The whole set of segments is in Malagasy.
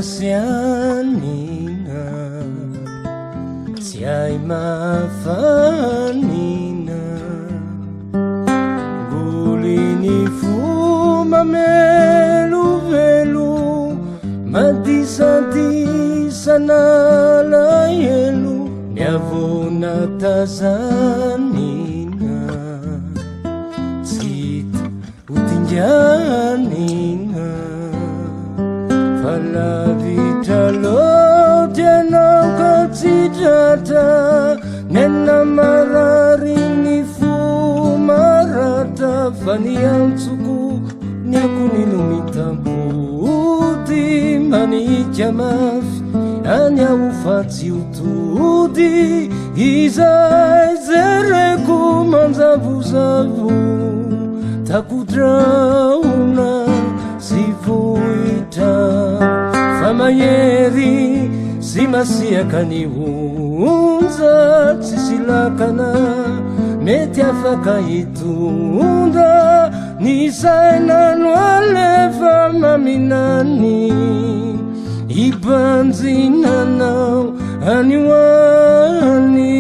sianina siay mafanina golini fuma melovelo madisandisana lahelo miavona tazanina tsita hotinganina falavitra lotianao ka tsitratra nena marariny fo maratra fa ny antsoko ny akonino mitampody manika mafy any aho fa tsy hotody izay jereko manjavozavo takodraona sy vohitra fa mahery sy masiaka ny onja tsy silakana mety afaka hitondra ny sainano alefa maminany ibanjinanao anioany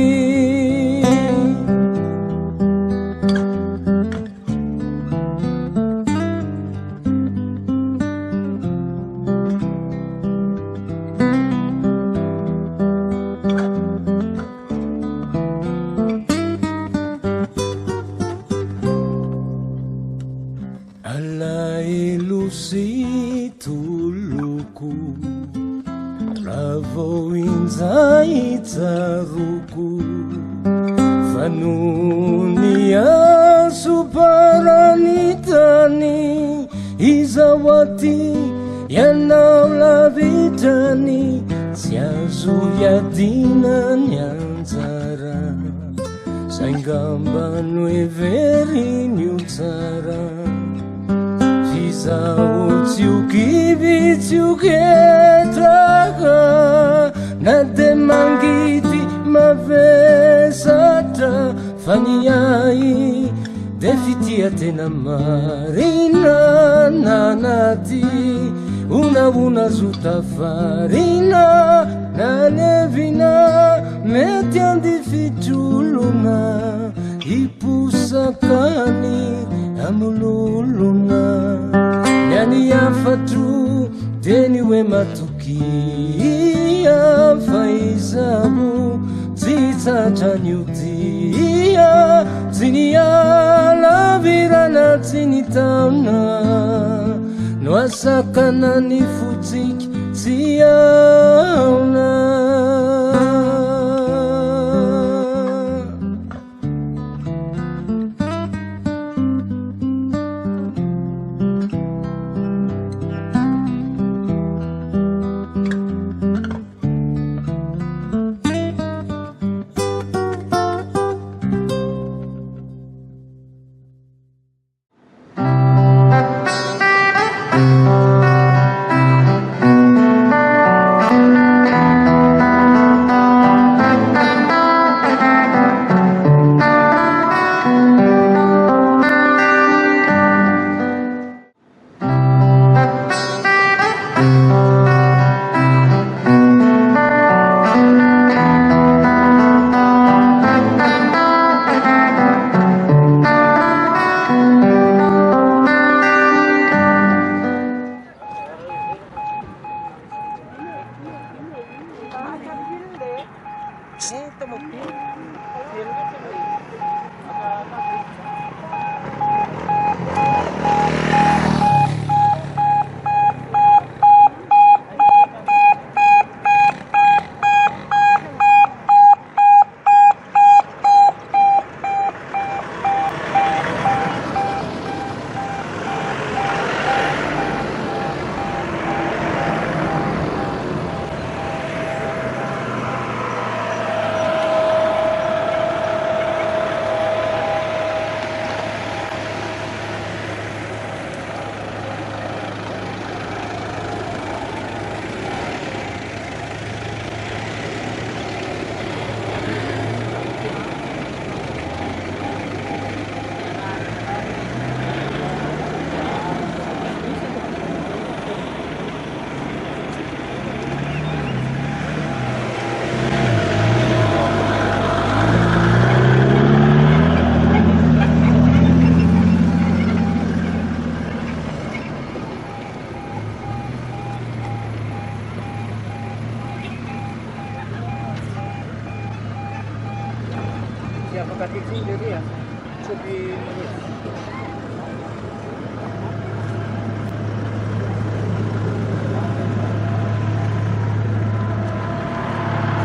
Zaroko fanunia suparanitani izawati yanao lavitani siazo yadina nyanzara saingambano everi nyutsara fizao tsiukivi tsiuketraka nade mangity mavesatra faniai de fitia tena marina nanati una zuta farina nalevina mety andifituluna ipusakani amululuna yani afatru deni we matukia faizabu zitsatanyutia zinia lavirana zinitauna noasakana ni futik ziauna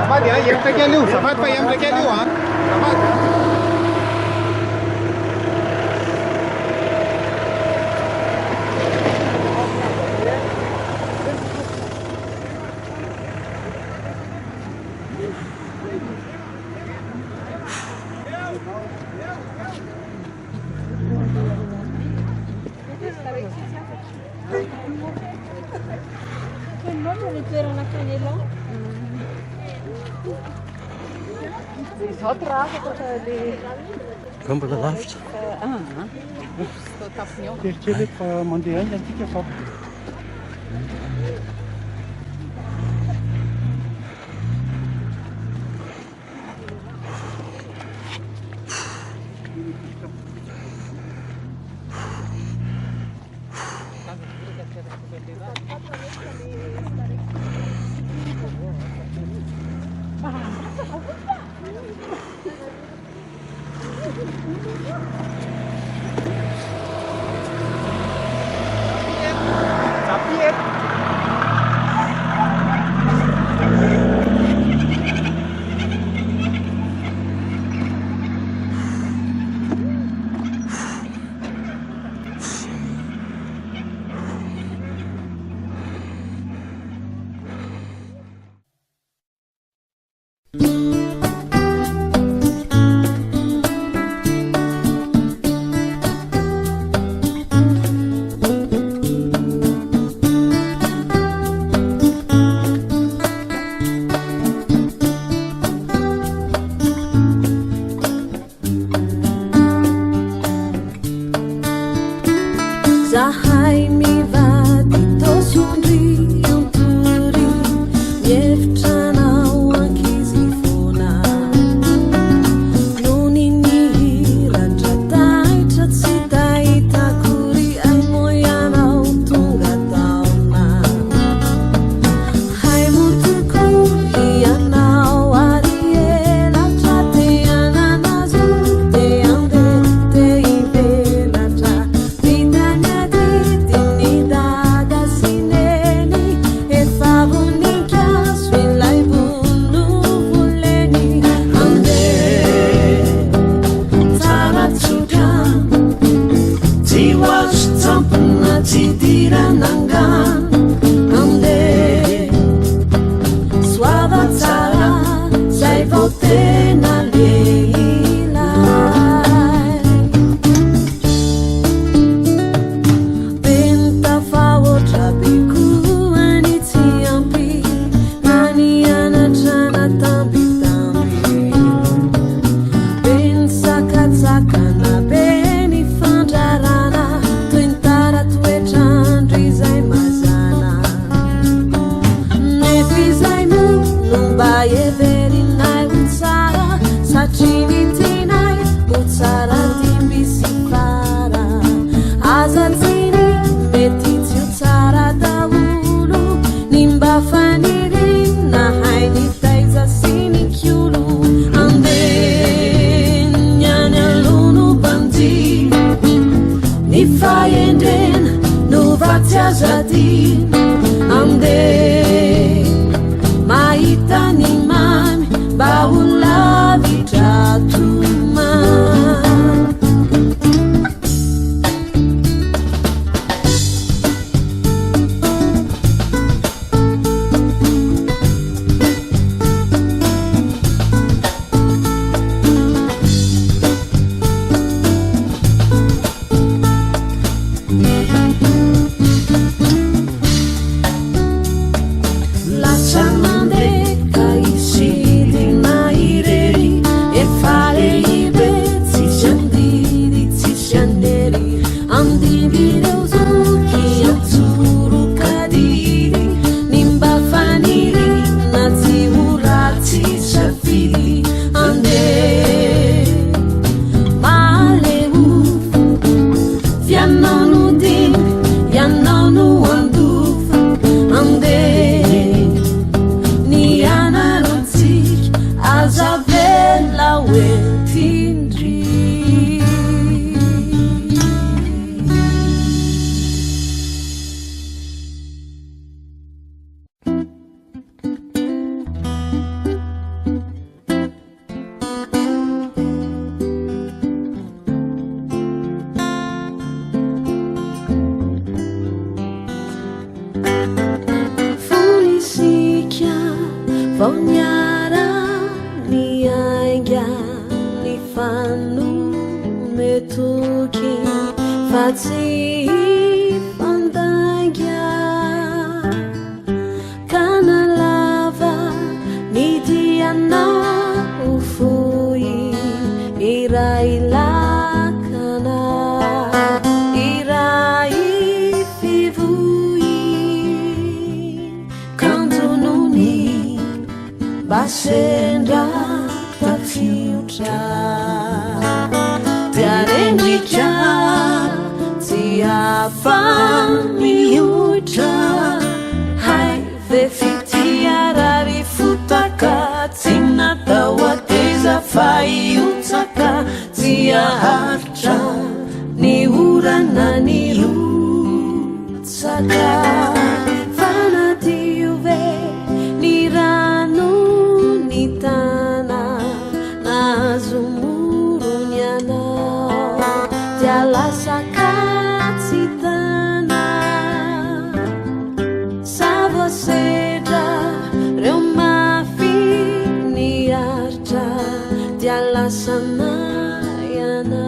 Sahabat ya, yang terkait dulu. Sahabat Pak yang terkait dulu. Sahabat. Come to the left. Terceira para Mondial, a gente quer só. Azavela wenti Vonyara niainga ni fanu metuki Fatsi fandangya Kana lava nidiana ufui Irailakana Irai fivui Kantununi Basenda tafiutra Tiarendricha Tiafamiutra Hai vefitiarari futaka Tinatawateza faiutaka Tiahatra ni urana ni rutsaka Fanatiuve ni rano ni tana Nazumurunyana Tialasaka tsitana Savoseda Reumafi ni artra Tialasanayana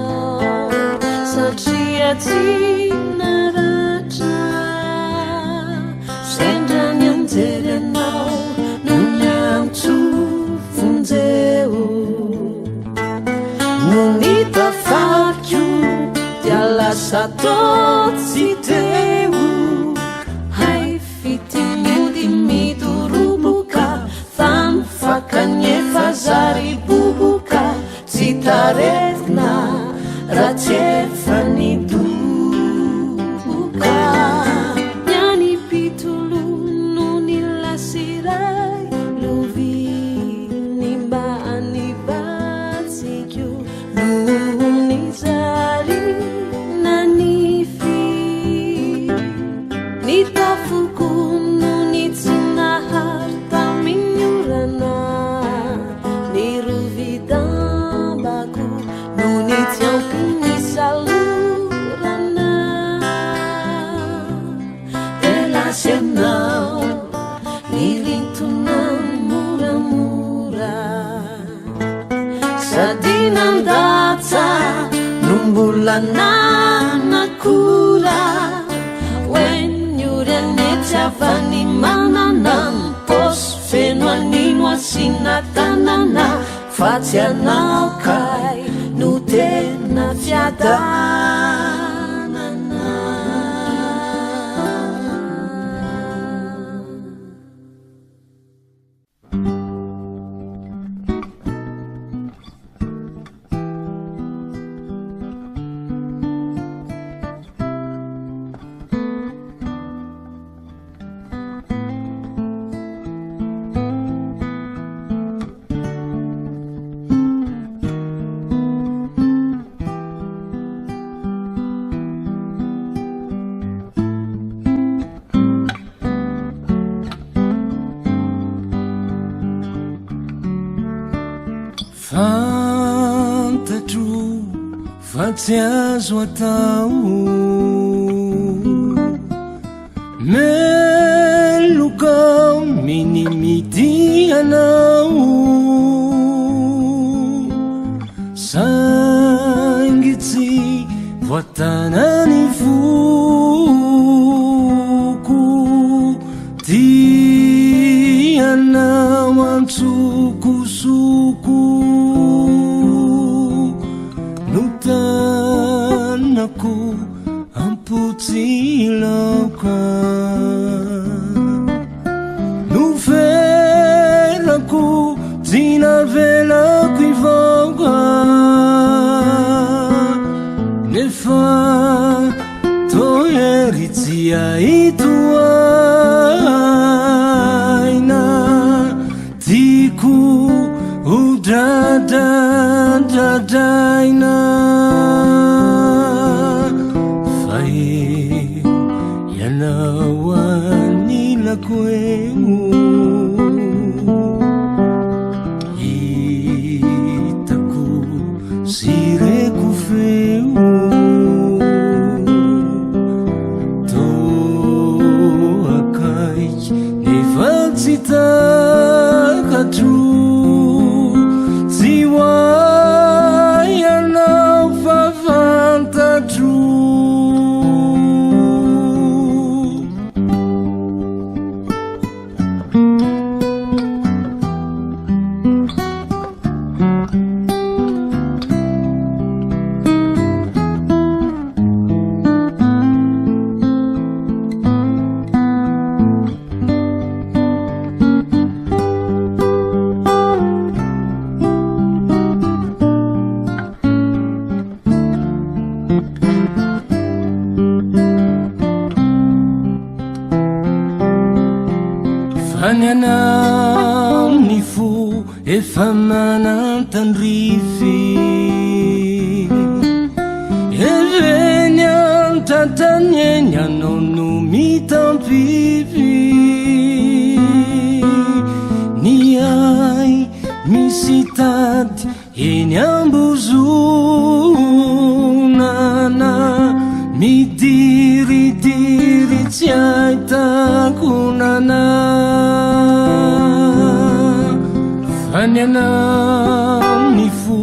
Satria tinaratra Sendranyamterenao Nunyamtu funzeu Nunita fakyu Tialasatot-siteu Hai fitimudi midurubuka Fanfakanye fazari bubuka Titaretna Rachefani dubuka Nyani pitulu nuni lasirai Luvi nimba anibatsikyu Nuni zari nanifi Nitafuku nuni tsunaharta minyurana Niruvidambaku nuni tiampu nisalurana Relacional nilintunan mura-mura Sadinandata numbulanan nakura Wenyurene tiavani mananan Pos fenoanino asinatanana Fatianao kai nutena fiadanana Fantatro fa tsy azo atao melokao minimidianao saingy tsy voatanany voko tianao antsokosoko nutanako ampotsilaoka nuvelako tinavelako ivaoka nefa toery tsy aitoaina tiako odradradradraina fa ianao anilako eo hitako sireko feo toakaiky nefa tsy taka efa manantandrify ereny antantaneny anao no mitampivy ny ay misy tady eny ambozonana midiridiry tsy ahitakonana fa ny anao ny fo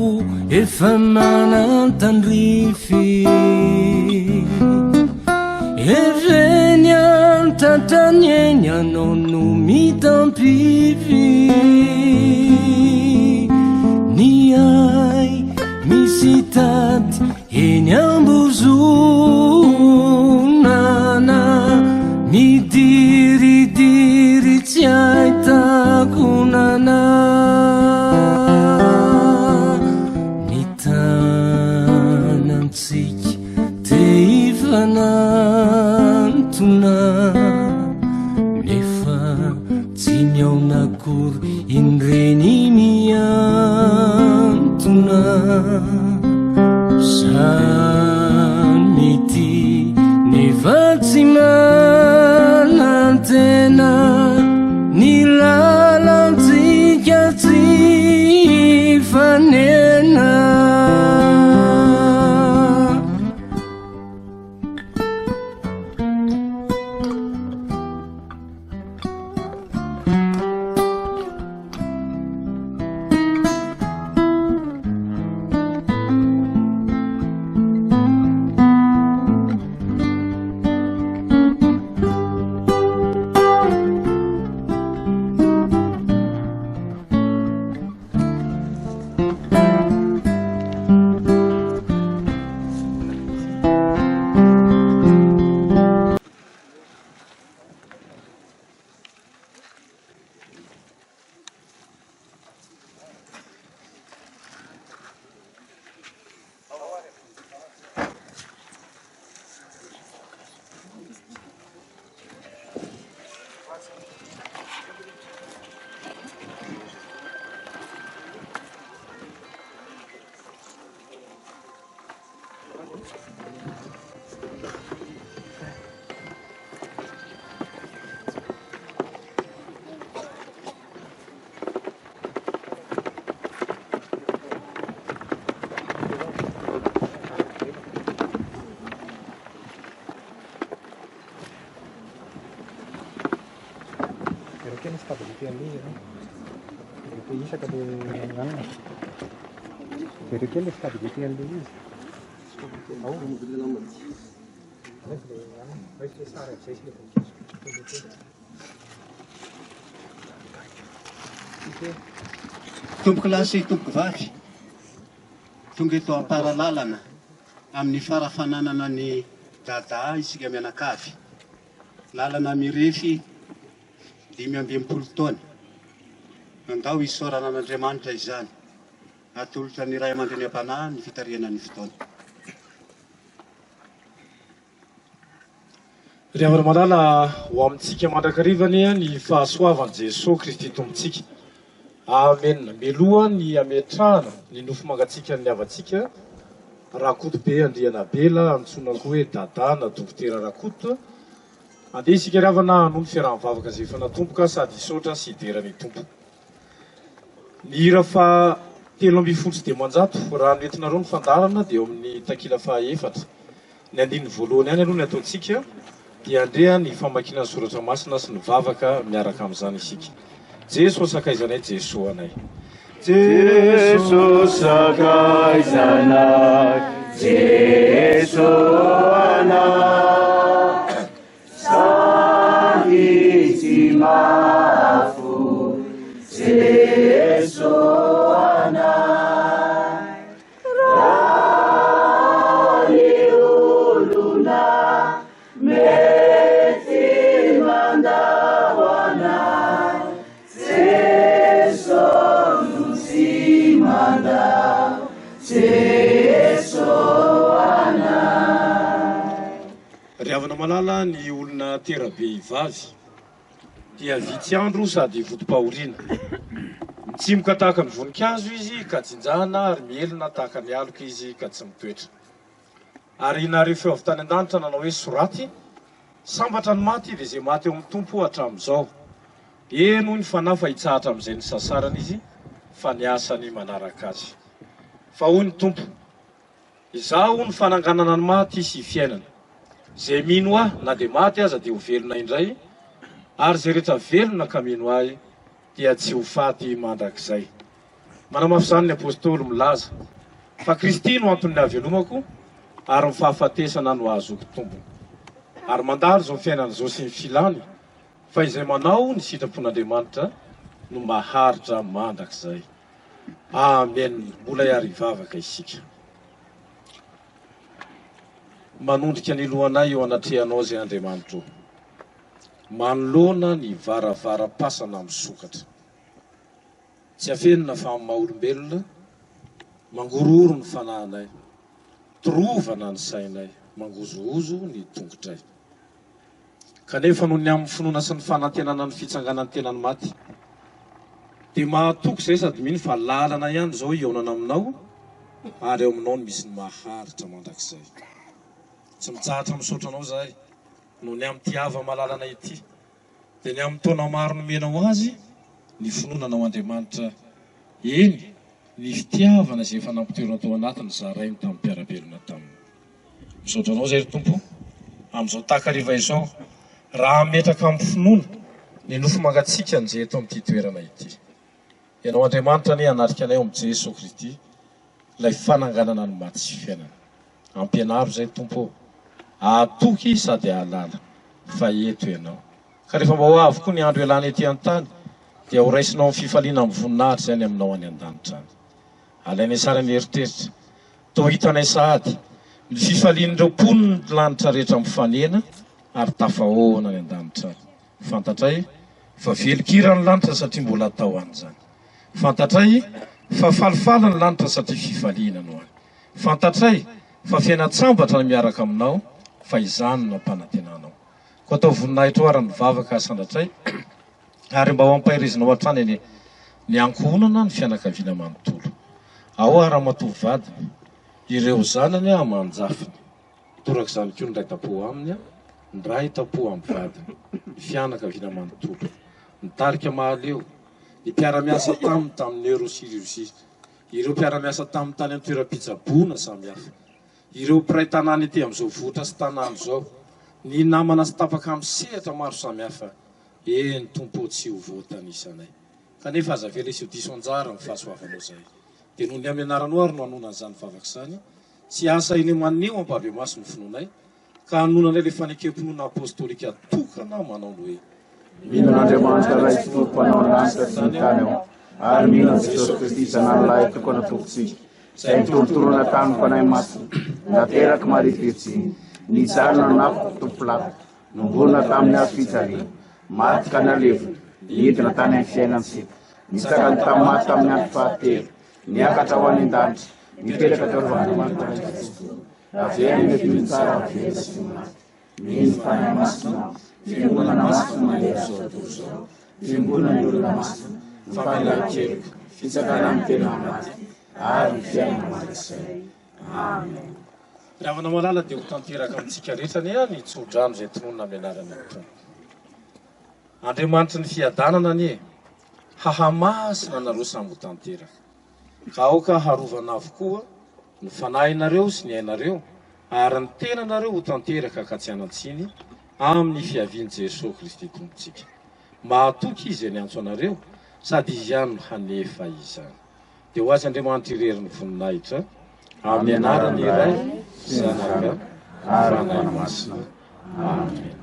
efa manantandrify ereny antantrany eny anao no mitampivy ny ay misy tady eny ambozonana midiridiry tsy ahitakonana ny tanantsika te ifanantona nefa tsy miaonakory inreny miantona samity nefa tsy manantena ny lalantsika tsy fanena Tompoko lahy sy tompoko vavy tonga eto am-paralalana amin'ny farafananana ny dadah isika mianakavy lalana mirefy 5 taona andao isorana an'Andriamanitra izany atolotra ny ray aman-dreny am-panahy ny fitariana ny fotoana. Ry havana malala ho amintsika mandrakarivany ny fahasoavan'i Jesosy Kristy tompontsika. Amen. Meloha ny ametrahana ny nofo mangatsika ny avatsika rakoto be andriana bela antsoina koa hoe dadah na dokotera rakoto. Andeha isika ry havana hanomby fiaraha-mivavaka izay efa natomboka sady isotra sy hiderany tompo. Ny hira fa 7:100 raha noentinareo ny fandarana dia eo amin'ny takila faha-4 ny andiny voalohany ihany aloha ny ataontsika dia andrea ny famakiana ny soratra masina sy ny vavaka miaraka amin'izany isika. Jesosy sakaizanay, Jesosy anay. Jesosy sakaizanay, Jesosy anay, sangitsy mafo, Jesosy anay, raha ny olona mety mandao anay, Jesosy mandao, Jesosy anay. Ry havana malala ny olona terabe ivavy dia vitsy andro sady votom-pahoriana. tsy mikataka ny voninkazo izy ka jinjana ary mielina tahaka ny aloka izy ka tsy mitoetra. Ary nareo feo avy tany an-danitra nanao hoe soraty sambatra ny maty dia izay maty eo amin'ny tompo hatramin'izao. Eno ny fanahy fa hitsahatra amin'izay ny sasarana izy fa ny asany manaraka azy. Fa hoy ny tompo, izaho ny fananganana ny maty sy fiainana. Izay mino ahy na dia maty aza dia ho velona indray, ary izay rehetra velona ka mino ahy dia tsy ho faty mandrakizay. Manamafy izany ny apôstôly milaza fa Kristy no antony havelomako ary ny fahafatesana no ahazoko tombony. Ary mandalo izao fiainana izao sy ny filany fa izay manao ny sitrapon'Andriamanitra no maharitra mandrakizay. Amen. Mbola iarivavaka isika. Manondrika ny lohanay eo anatrehanao izay Andriamanitra io. Manoloana ny varavara-pasana misokatra. Tsy afenina fa amin'ny maha-olombelona, mangororo ny fanahinay, trovana ny sainay, mangozohozo ny tongotray. Kanefa noho ny amin'ny finoana sy ny fanantenana ny fitsanganan'ny tenany maty, dia mahatoky izay sady mino fa lalana ihany izao ionana aminao, ary eo aminao no misy ny maharitra mandrakizay. Tsy mitsahatra misaotra anao zahay noho ny amin'ny tiava malalana ity, dia ny amin'ny taona maro nomenao azy ny finoananao Andriamanitra, eny ny fitiavana izay efa nampitoerana tao anatiny zarainy tamin'ny mpiarabelona taminy. Misaotra anao zay ry Tompo amin'izao takariva izao, raha metraka amin'ny finoana ny nofo mangatsika nizay eto amin'ity toerana ity. Ianao Andriamanitra ny anatrika anay amin'ny Jesosy Kristy, ilay fananganana ny maty sy fiainana. Ampianaro zay Tompo, atoky sady ahalala fa eto ianao. Ka rehefa mba ho avy koa ny andro ialana ety an-tany dia ho raisinao amin'ny fifaliana amin'ny voninahitra izany aminao any an-danitra any. Alainay sara ny eritreritra, toa hitanay sahady ny fifalian'ireo mponiny ny lanitra rehetra mifanena ary tafahoana any an-danitra any. Fantatray fa velokira ny lanitra satria mbola atao an'izany. Fantatray fa falifala ny lanitra satria fifaliana no any. Fantatray fa fiainatsambatra ny miaraka aminao fa izany no ampanantenanao. Koa atao voninahitra ary ny vavaka sandratray ary mba ho ampahirezinao hatrany ny ankohonana ny fianakaviana manontolo. Ao ary matovo vadiny, ireo zanany aman-jafiny. Toraka izany koa ny ray tapo aminy, ny ray tapo amin'ny vadiny, ny fianakaviana manontolo, ny tarika mahaleo, ny mpiara-miasa tamin'ny neurosirurgie, ireo mpiara-miasa tamin'ny tany amin'ny toeram-pitsaboana samihafa, ireo mpiray tanàna ety amin'izao vohitra sy tanàna izao, ny namana sy tapaka amin'ny sehatra maro samihafa, ny Tompo tsy ho voatanisanay. Kanefa aza vela isy ho diso anjara ny fahasoavanao zay. Dia noho ny amenaranao ary no hanona an'izany vavaka izany, tsy asa eny maneo ampavy maso ny finoanay, ka hanonanay ilay fanekem-pinoana apôstôlika tokana manao ny hoe: Minan'Andriamanitra ray tsy tompo-panao ny lanitra sy ny tany ao, ary minan Jesosy Kristy sanany lahy tokana tompontsika, izay nitorotorona tamin'ny fanahy masina, nateraky marifetsy, nijanona nafiko tompo lato, nombolona tamin'ny hazo fijaliana, maty ka nalevona, nidina tany amin'ny fiainansika, nitsaka ny tamaty tamin'ny andro fahatelo, niakatra ho any an-danitra, nipetraka teo Andriamanitra ray Kristy, aveny ny firy tsara avely sy fimaty, mino fanahy masina, fiangonana masina mandeha zao tontolo zao, fiangonana ny olona masina, famelakeloka, fitsakana amin'ny tena maty, ary ny fiainana mandrakizay. Amen. Ravana malala dia ho tanteraka amintsika rehetra ny any tsodrano izay tononona amenarana ny tompo. Andriamanitra ny fiadanana ny hahamasina nareo sambo tanteraka. Ka aoka harovana avokoa ny fanahinareo sy ny ainareo ary ny tenanareo ho tanteraka ka tsy hanantsiny amin'ny fiavian'i Jesosy Kristy tompontsika. Mahatoky izy ny antso anareo sady izy ihany no hanefa izany. Dia ho azy Andriamanitra irerin'ny voninahitra amin'ny anarany iray zanaka fanahy masina. Amen.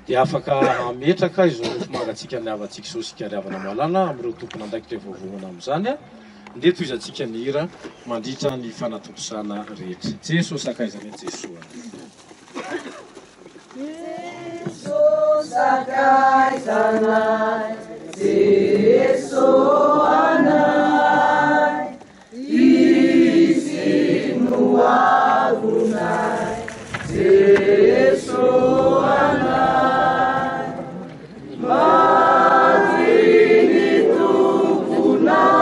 Dia afaka ametraka izao nofo mangatsika ny havantsika izao sikariavana malala amin'ireo tompona andraikitra voavohana amin'izany. Ndeha toy izantsika ny hira mandritra ny fanatontosana rehetra. Jesosy sakaizany Jesosy. Jesosy sakaizanay, Jesosy anay, izy no avonay, Jesosy anay, madiny tomponay.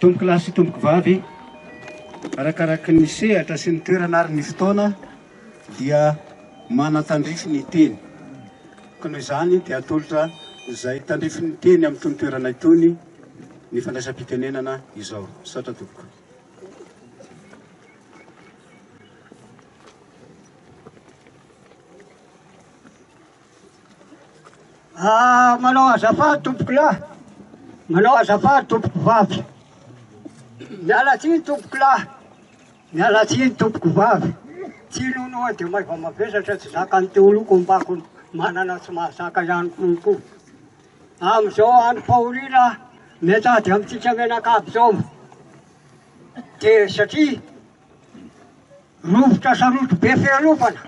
Tompoko lahy sy tompoko vavy, arakaraky ny sehatra sy ny toerana ary ny fotoana dia manatandrify ny teny. Ka noho izany dia atolotra izay tandrify ny teny amin'ny tony toerana itony ny fandraisam-pitenenana izao. Saotra tompoko. Manao azafady tompoko lahy, manao azafady tompoko vavy. Miala tsiny tompoko lahy, miala tsiny tompoko vavy. Tsy nonoa dia maiva mavesatra tsy zaka ny teoloko mbako manana tsy mahazaka ihany konko. Amin'izao andro fahoriana metady amintsika menakaby zao. Dia satria rovotra saroto be fialofana,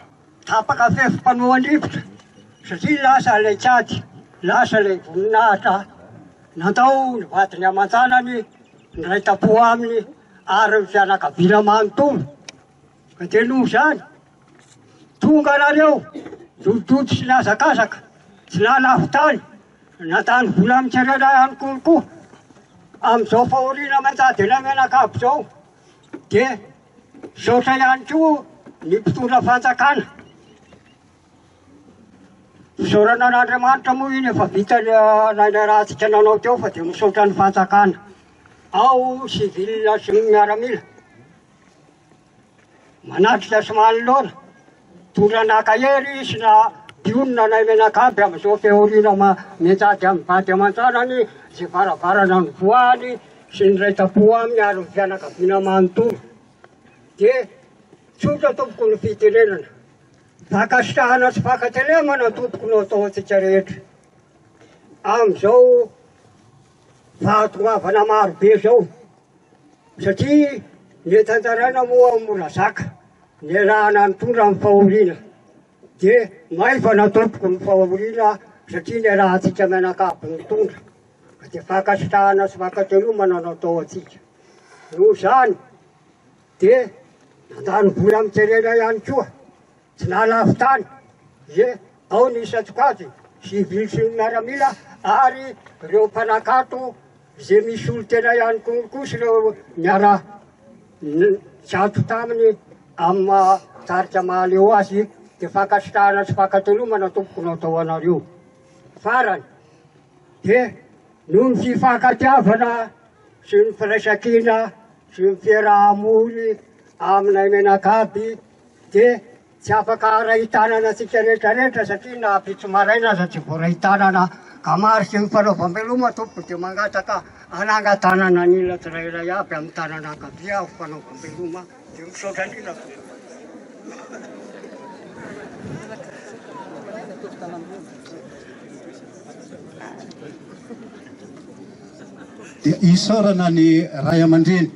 tapaka fefim-panoan-drivotra. Satria lasa ilay tsady, lasa ilay voninahitra natao ny vadiny aman-janany ndray tapo aminy ary ny fianakaviana manontolo. Ka dia noho izany tonga nareo dododo sy nazakazaka tsy nalafo tany natany vola mitserena ihany konko amin'izao fahoriana manjady eny menakaby zao. Dia saotra ihany koa ny mpitondra fanjakana. Fisaorana n'Andriamanitra moa iny efa vita ny rahantsika nanao teo fa dia misaotra ny fanjakana. Ao sivilina sy miaramila manatrika sy manolona tondra nakahery sy na pionina nay menakaby amin'izao fihoriana menjady amin'ny vady aman-janany izay varavarana ny voany sy ny ray tapo aminy ary ny fianakaviana manontolo. Dia tsotra tompoko ny fitenenana, fakasitrahana sy fakatelemana tompoko no atao antsika rehetra. Amin'izao fahatomavana maro be zao satria ny tanjaraina moa mora zaka ny rahana nitondra amin'ny fahoriana. Dia maivana tompoko ny fahoriana satria ny rahantsika menakaby nitondra. Ka dia fakasitrahana sy fakatelomana no atao antsika. Noho izany dia nandany vola mitserena ihany koa tsy nalafo tany. Ie ao ny isatsokady sivily sy miaramila ary ireo mpanakato izay misy olo tena ihany konko sy ireo miara zato taminy amin'ny tarika mahaleo azy. Dia fakasitrahana sy fakatelomana tompoko no atao anareo. Farany dia noho ny fifankatiavana sy ny firaisankina sy ny fiaraha-mony aminay menakaby dia tsy afaka ray tanana antsika rehetrarehetra satria na pitso maraina aza tsy voaray tanana Kamariky ny fanaovam-beloma tompoko dia mangataka anangatanana ny olona tsirairay aby amin'ny tanana ankavia ho fanaovam-beloma dia misaotra indrindra tompoko. Dia isaorana ny ray aman-dreny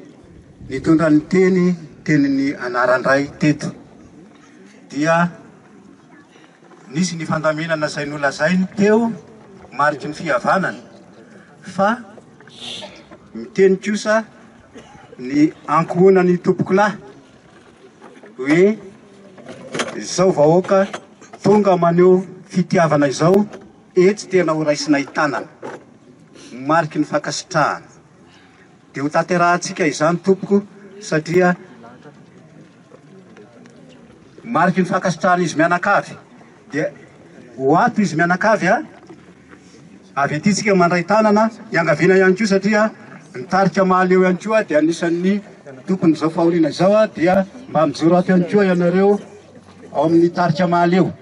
nitondra ny teniny anarandray teto dia nisy ny fandaminana izay nolazainy teo mariky ny fihavanana fa miteny kosa ny ankohonany tompoko lahy hoe izao vahoaka tonga maneho fitiavana izao etsy tena ho raisinay tanana mariky ny fankasitrahana dia ho tanterahantsika izany tompoko satria mariky ny fankasitrahana izy mianakavy dia ho ato izy mianakavy avy atytsika mandray tanana iangaviana ihany koa satria ny tarika mahaleo ihany koa dia anisan'ny tompony izao fahoriana izao dia mba mijoro ato ihany koa ianareo ao amin'ny tarika mahaleo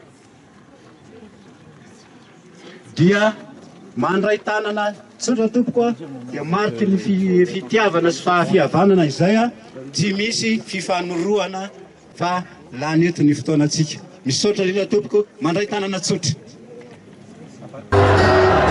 dia mandray tanana tsotra tompoko dia mariky ny fitiavana sy fahafihavanana izay tsy misy fifanoroana fa lany eto ny fotoanantsika misaotra indrindra tompoko mandray tanana tsotra. Sana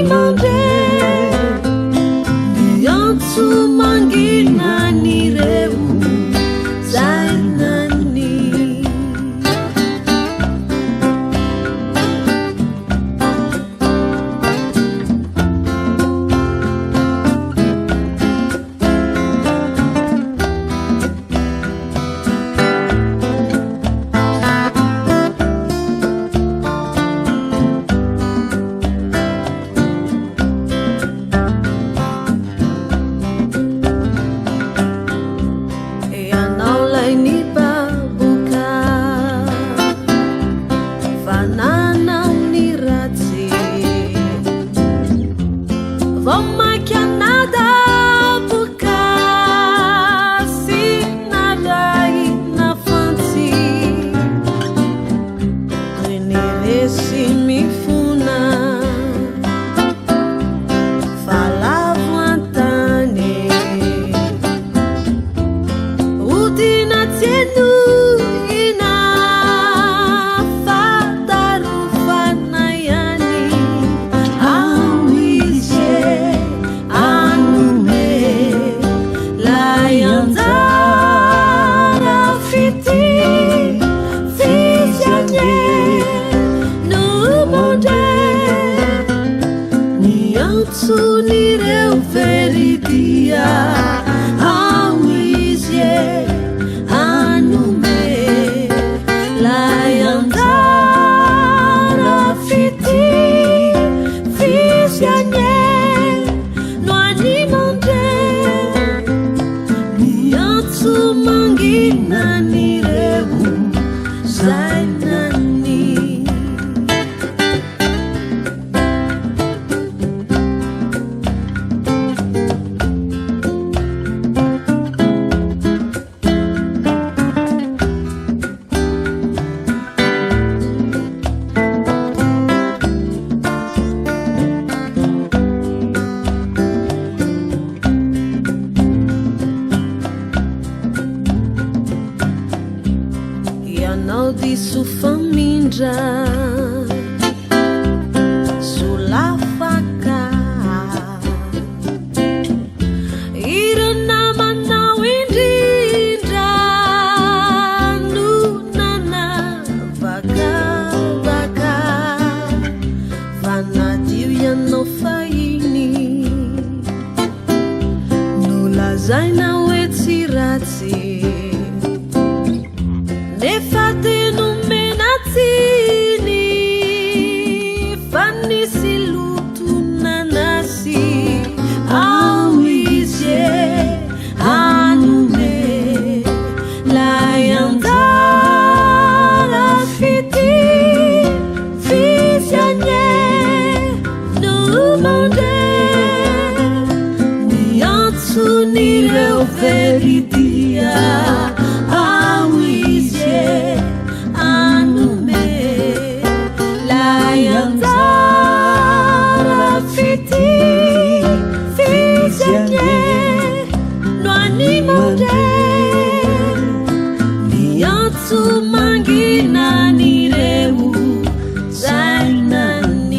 Monday. fona falavo antany odina tieno ina fatarofana ihany ao izy anome lay anjara fity fisyanye no monde ny antson'ireo veridia ao izy anome lay anjara fity fisyanye no any monde ny antso manginan'ireo zay nany ianao diso famindra solafaka iranamanao indrindra no nanavakavaka vanadio ianao fahiny no lazaina hoe tsy ratsy nefa teno menatsiny fanisy loto nanasy ao izy anome lay anjara fity fisyanye no monde ny antson'ireo veridia ao izy anome lay anjara fity fisyanye no any monde ny antso manginan'ireo zay nany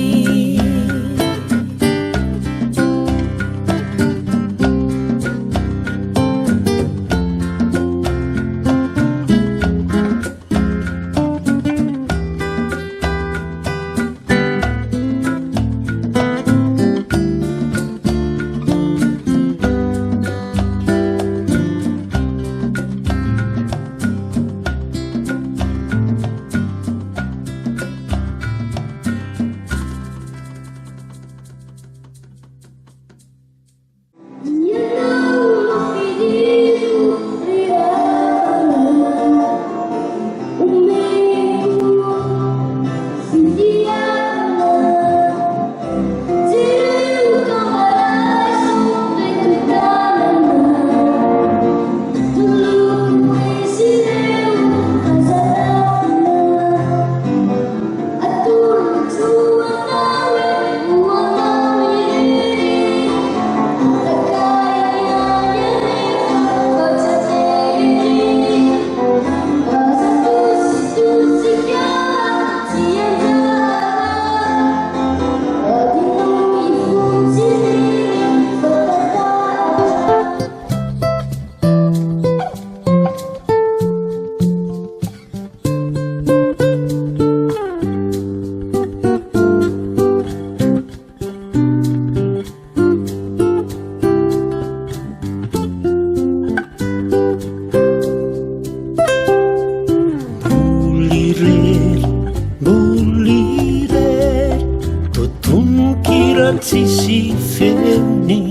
tsisy feony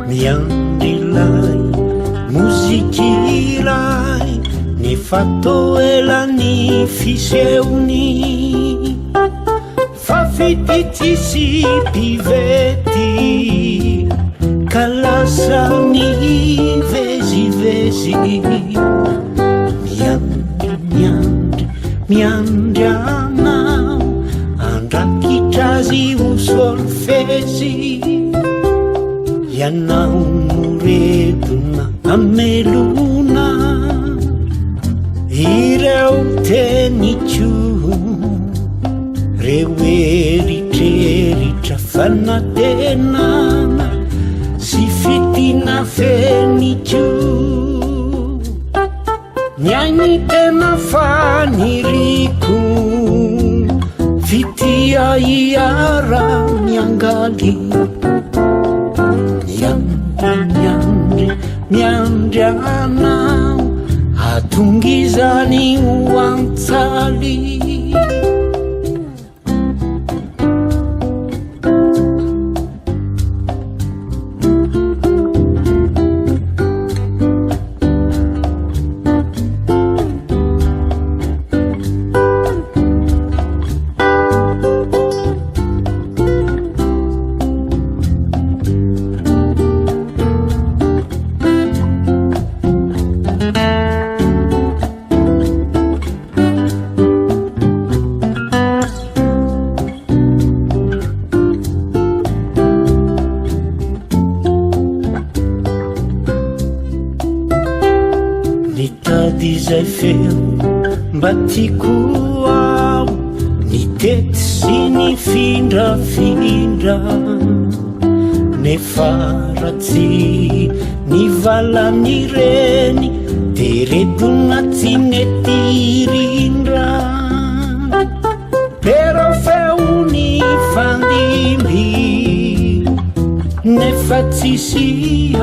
miandrilay mozikiray ny fatoelany fiseony fa fity tsisy pivety ka lasa mivezivezy miandry anao mandrakitra azy ho solfezy ianao moretona amelona ireo tenitso reo eritreritra fanatenana sy fitina fenitso ny ainy tena faniriko fitia iara miangaly miandry anao atongizany ho antsaly izay feo mba tiako ao ny tety sy ny findrafindra nefa ratsy ny valany reny de retona tsy netirindra pero feo ny fandimby nefa tsisy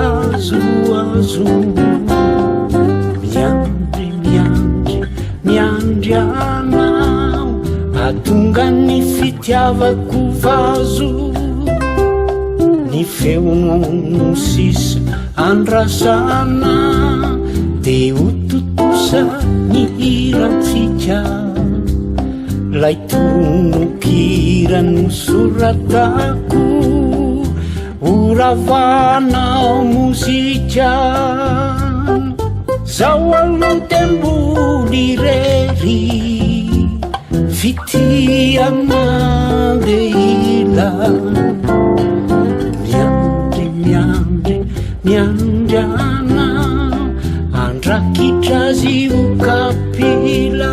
azoazo miandry anao atonga ny fitiavako vazo ny feono sisa andrasana de ototosa ny hirantsika lay tonokirano soratako oravanao mozika zao aloha tembony rery fitiana de ila miandry anao andrakitra azy ho kapila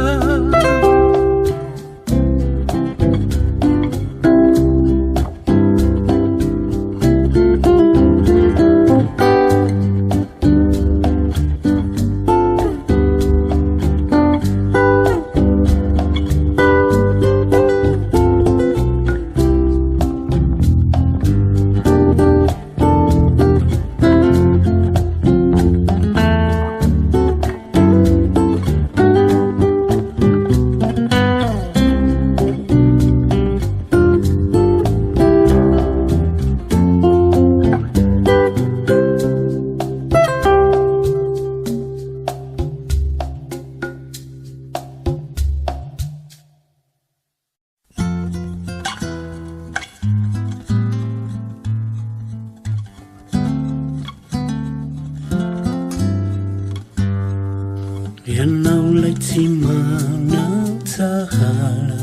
ianao lay tsy manatsahala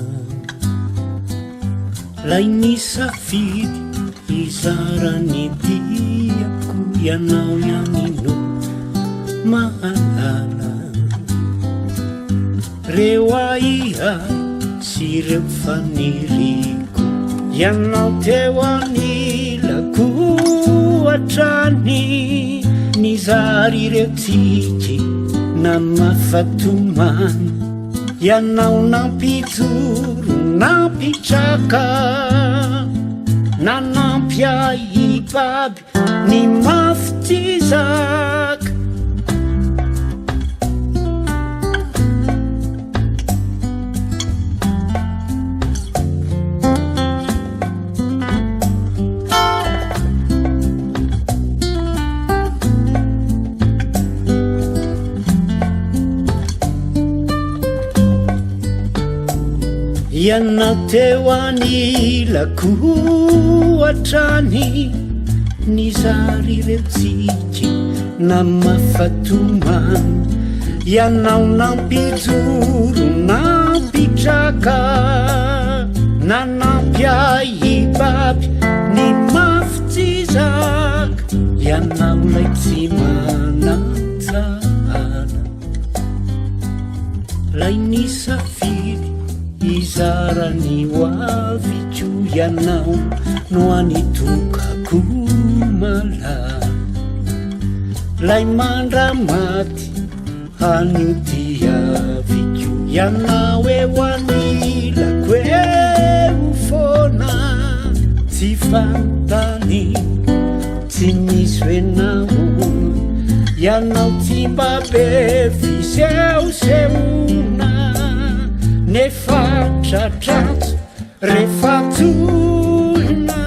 lay nisafidy izarany diako ianao ianino mahalala reo aihai sy reo faniriko ianao teo anilako atrany nizary reo tsiky na mafatomany ianao nampijoro nampitraka na nampiaibaby ny mafitizaka ianao teo anilako atrany nizary reo tsiky na mafatomany ianao nampijoro nampitraka na anao lay tsy manantsana lay nisafiry izarany hoavy tso ianao no anitokako malany lay mandramaty anio diaviko ianao eo anilako eo fona tsy fantany tsy misy hoenao ianao tsy mba be fiseoseona nefa tratratso rehefa tolona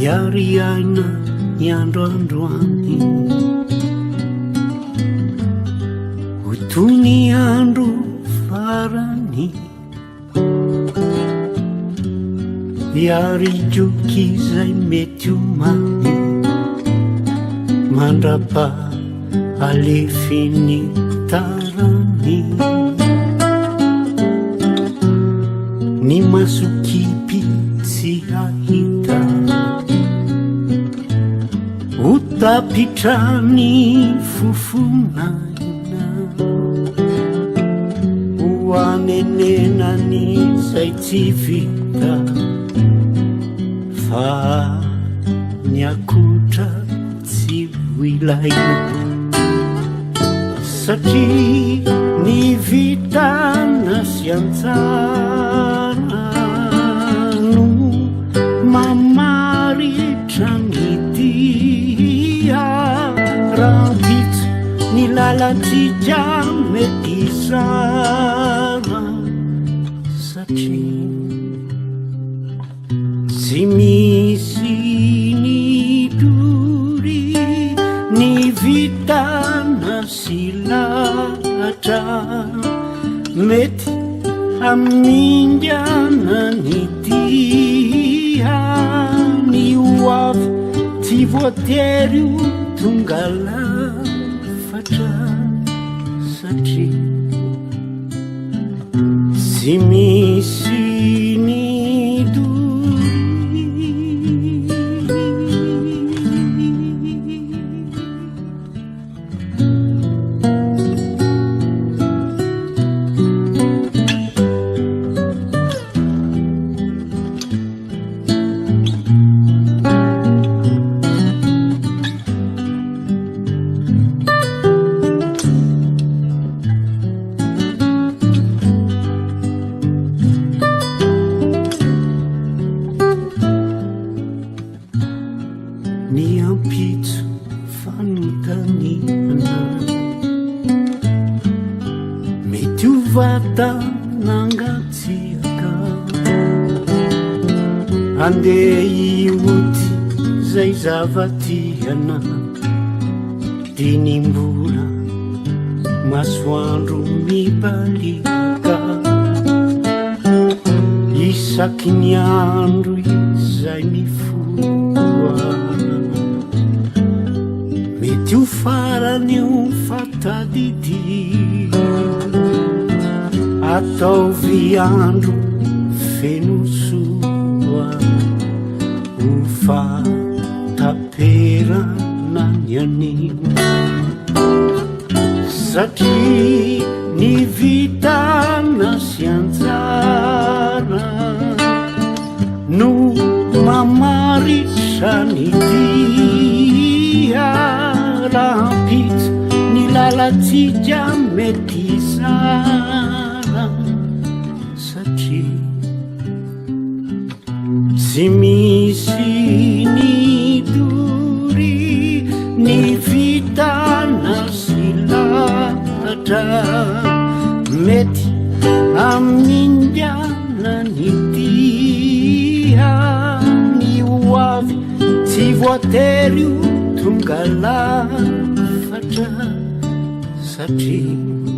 iariaina ny androandroany ho toy ny andro farany iary joky izay mety homany mandrapa alefiny tarany ny masokipy tsy ahita utapitrany fofonaina hoanenenany zay tsy vita fa niakotra tsy hoilaina satria ny vitana sy anjara no mamaritra ny dia rampitso ny lalantsika mety sara satria tsy misy ny dory ny vitana sy latra mety amindiana ny dia ny hoavy tsy voatery ho tonga lafatra satria tsy misy ny andeha ioty zay zavatiana dinimbola masoandro mibalika isaky ny andro izay mifoa mety ho farany ho fatadidi ataovy andro feno soa ho fataperana ny animo satria ny vitana sy anjara no mamaritra ny dia rampitso ny lalatsika mety sara tsy misy ny dory ny vitana sy lahatra mety amin'indiana ny dia ny hoavy tsy voatery tonga lafatra satria